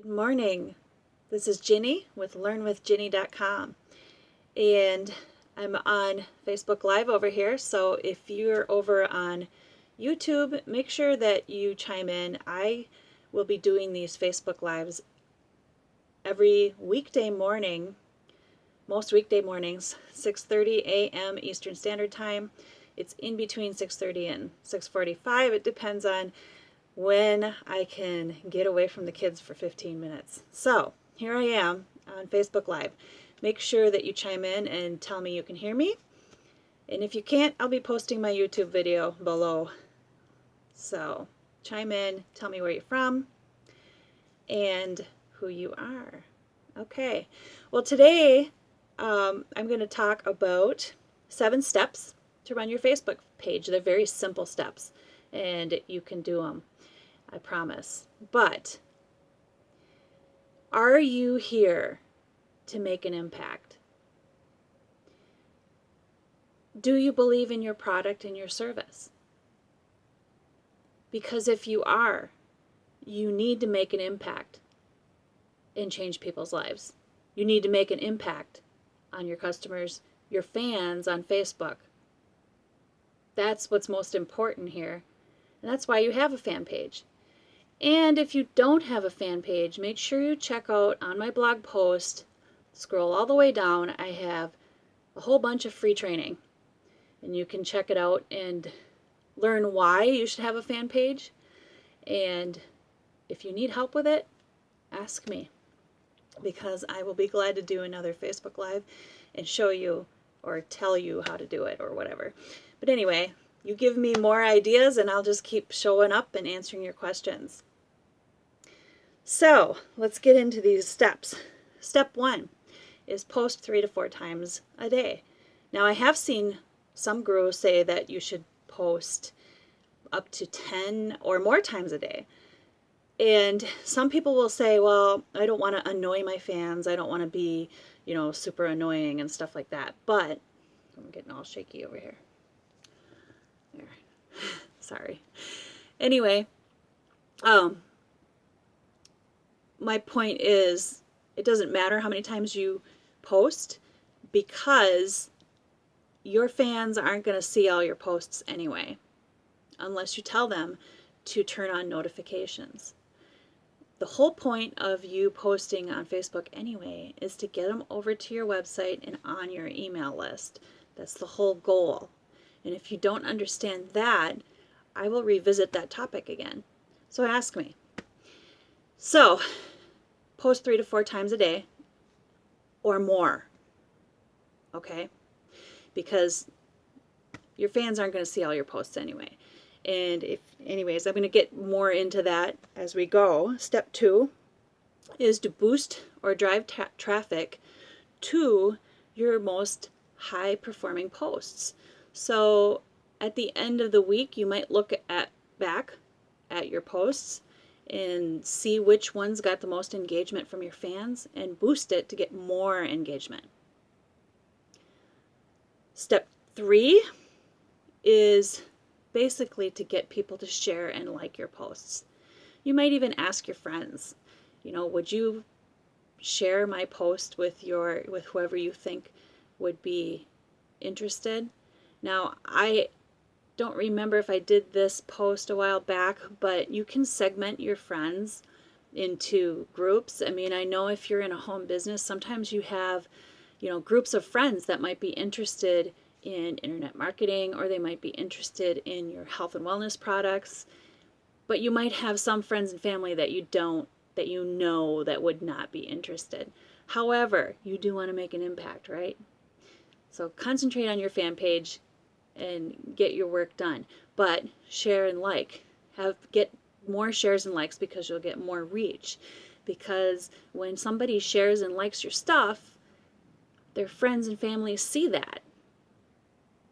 Good morning. This is Ginny with learnwithginny.com, and I'm on Facebook Live over here. So if you're over on YouTube, make sure that you chime in. I will be doing these Facebook Lives every weekday morning, most weekday mornings, 6:30 a.m. Eastern Standard Time. It's in between 6:30 and 6:45. It depends on when I can get away from the kids for 15 minutes. So here I am on Facebook Live. Make sure that you chime in and tell me you can hear me. And if you can't, I'll be posting my YouTube video below. So chime in, tell me where you're from and who you are. Okay, well today I'm going to talk about 7 steps to run your Facebook page. They're very simple steps and you can do them, I promise. But are you here to make an impact? Do you believe in your product and your service? Because if you are, you need to make an impact and change people's lives. You need to make an impact on your customers, your fans on Facebook. That's what's most important here. And that's why you have a fan page. And if you don't have a fan page, make sure you check out on my blog post, scroll all the way down, I have a whole bunch of free training. And you can check it out and learn why you should have a fan page. And if you need help with it, ask me, because I will be glad to do another Facebook Live and show you or tell you how to do it or whatever. But anyway, you give me more ideas and I'll just keep showing up and answering your questions. So let's get into these steps. Step 1 is post 3 to 4 times a day. Now I have seen some gurus say that you should post up to 10 or more times a day. And some people will say, well, I don't want to annoy my fans. I don't want to be, super annoying and stuff like that. But I'm getting all shaky over here. There. Sorry. Anyway, my point is, it doesn't matter how many times you post, because your fans aren't going to see all your posts anyway, unless you tell them to turn on notifications. The whole point of you posting on Facebook anyway is to get them over to your website and on your email list. That's the whole goal. And if you don't understand that, I will revisit that topic again. So ask me. So, post 3 to 4 times a day or more, okay? Because your fans aren't going to see all your posts anyway. And anyways, I'm going to get more into that as we go. Step 2 is to boost or drive traffic to your most high performing posts. So at the end of the week, you might look back at your posts and see which ones got the most engagement from your fans and boost it to get more engagement. Step 3 is basically to get people to share and like your posts. You might even ask your friends, would you share my post with whoever you think would be interested? Now, I don't remember if I did this post a while back, but you can segment your friends into groups. I mean, I know if you're in a home business, sometimes you have, groups of friends that might be interested in internet marketing, or they might be interested in your health and wellness products, but you might have some friends and family that that would not be interested. However, you do want to make an impact, right? So concentrate on your fan page and get your work done, but share and like. Get more shares and likes, because you'll get more reach. Because when somebody shares and likes your stuff, their friends and family see that.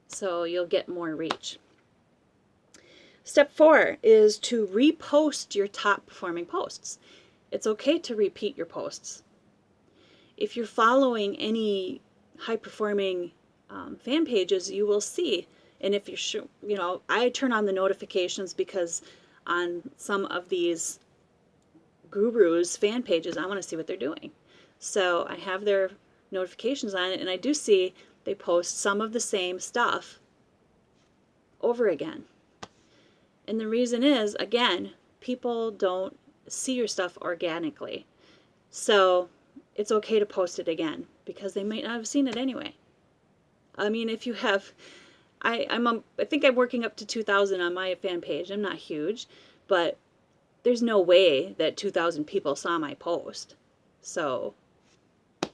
So you'll get more reach. Step 4 is to repost your top performing posts. It's okay to repeat your posts. If you're following any high performing fan pages, you will see. And if you're sure, I turn on the notifications, because on some of these gurus' fan pages, I want to see what they're doing. So I have their notifications on it, and I do see they post some of the same stuff over again. And the reason is, again, people don't see your stuff organically. So it's okay to post it again because they might not have seen it anyway. I mean, if you have, I think I'm working up to 2,000 on my fan page. I'm not huge, but there's no way that 2,000 people saw my post. So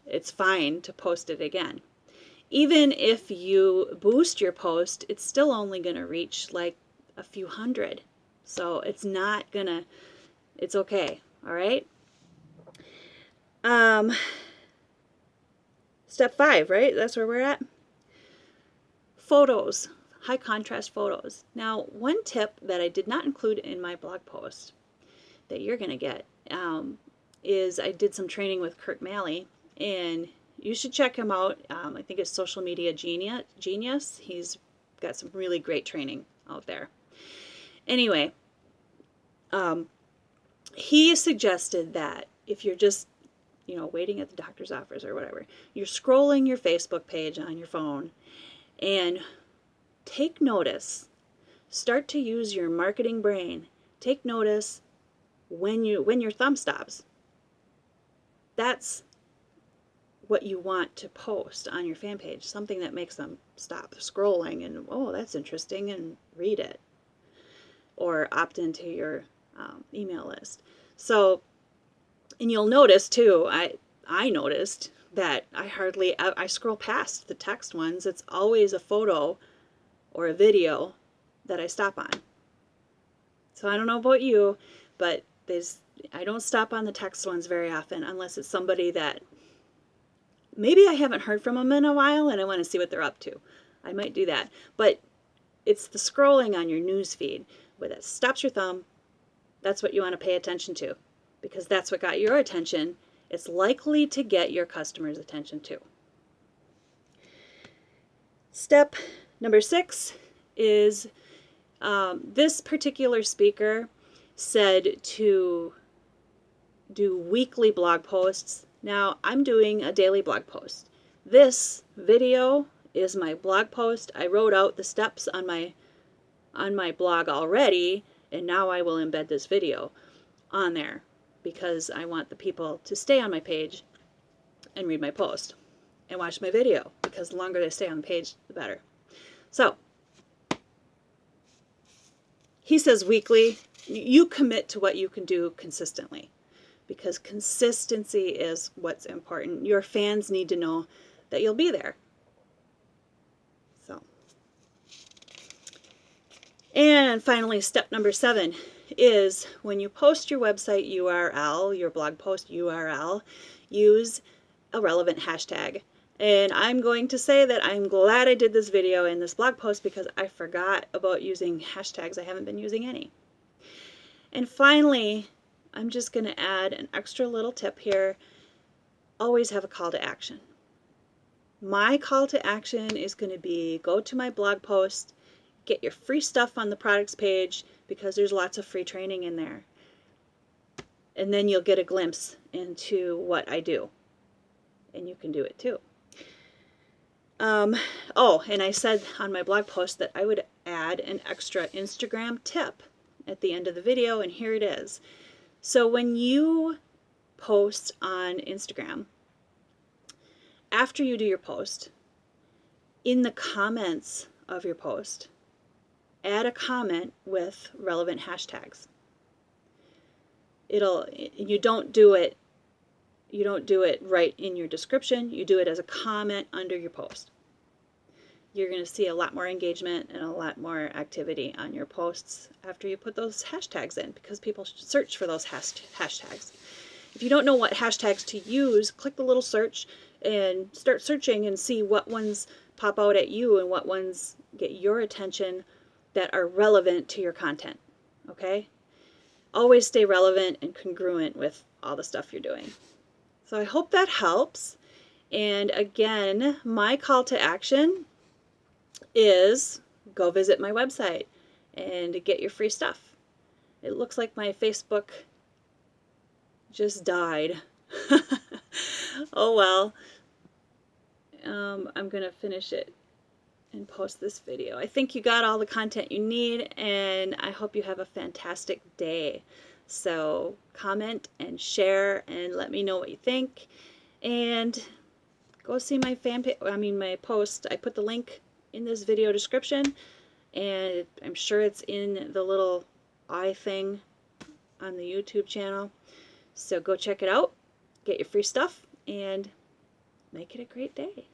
it's fine to post it again. Even if you boost your post, it's still only going to reach like a few hundred. So it's not gonna, it's okay. All right. Step 5, right? That's where we're at. Photos, high contrast photos. Now, one tip that I did not include in my blog post that you're gonna get is I did some training with Kurt Malley, and you should check him out. I think it's Social Media Genius. He's got some really great training out there. Anyway, he suggested that if you're just, waiting at the doctor's office or whatever, you're scrolling your Facebook page on your phone, and take notice. Start to use your marketing brain. Take notice when your thumb stops. That's what you want to post on your fan page, something that makes them stop scrolling and, oh, that's interesting, and read it, or opt into your email list. So, and you'll notice too, I noticed that I scroll past the text ones. It's always a photo or a video that I stop on. So I don't know about you, but I don't stop on the text ones very often unless it's somebody that maybe I haven't heard from them in a while and I want to see what they're up to. I might do that. But it's the scrolling on your news feed where that stops your thumb. That's what you want to pay attention to, because that's what got your attention. It's likely to get your customers' attention too. Step number 6 is this particular speaker said to do weekly blog posts. Now, I'm doing a daily blog post. This video is my blog post. I wrote out the steps on my blog already, and now I will embed this video on there because I want the people to stay on my page and read my post and watch my video, because the longer they stay on the page, the better. So, he says weekly. You commit to what you can do consistently, because consistency is what's important. Your fans need to know that you'll be there. So, and finally, step number 7 is when you post your website URL, your blog post URL, use a relevant hashtag. And I'm going to say that I'm glad I did this video and this blog post because I forgot about using hashtags. I haven't been using any. And finally, I'm just going to add an extra little tip here. Always have a call to action. My call to action is going to be go to my blog post, get your free stuff on the products page, because there's lots of free training in there. And then you'll get a glimpse into what I do. And you can do it too. Oh, and I said on my blog post that I would add an extra Instagram tip at the end of the video, and here it is. So when you post on Instagram, after you do your post, in the comments of your post, add a comment with relevant hashtags. You don't do it right in your description. You do it as a comment under your post. You're going to see a lot more engagement and a lot more activity on your posts after you put those hashtags in, because people search for those hashtags. If you don't know what hashtags to use, click the little search and start searching and see what ones pop out at you and what ones get your attention that are relevant to your content. Okay? Always stay relevant and congruent with all the stuff you're doing. So I hope that helps. And again, my call to action is go visit my website and get your free stuff. It looks like my Facebook just died. Oh well. I'm gonna finish it and post this video. I think you got all the content you need, and I hope you have a fantastic day. So comment and share and let me know what you think, and go see my my post. I put the link in this video description, and I'm sure it's in the little eye thing on the YouTube channel. So go check it out, get your free stuff, and make it a great day.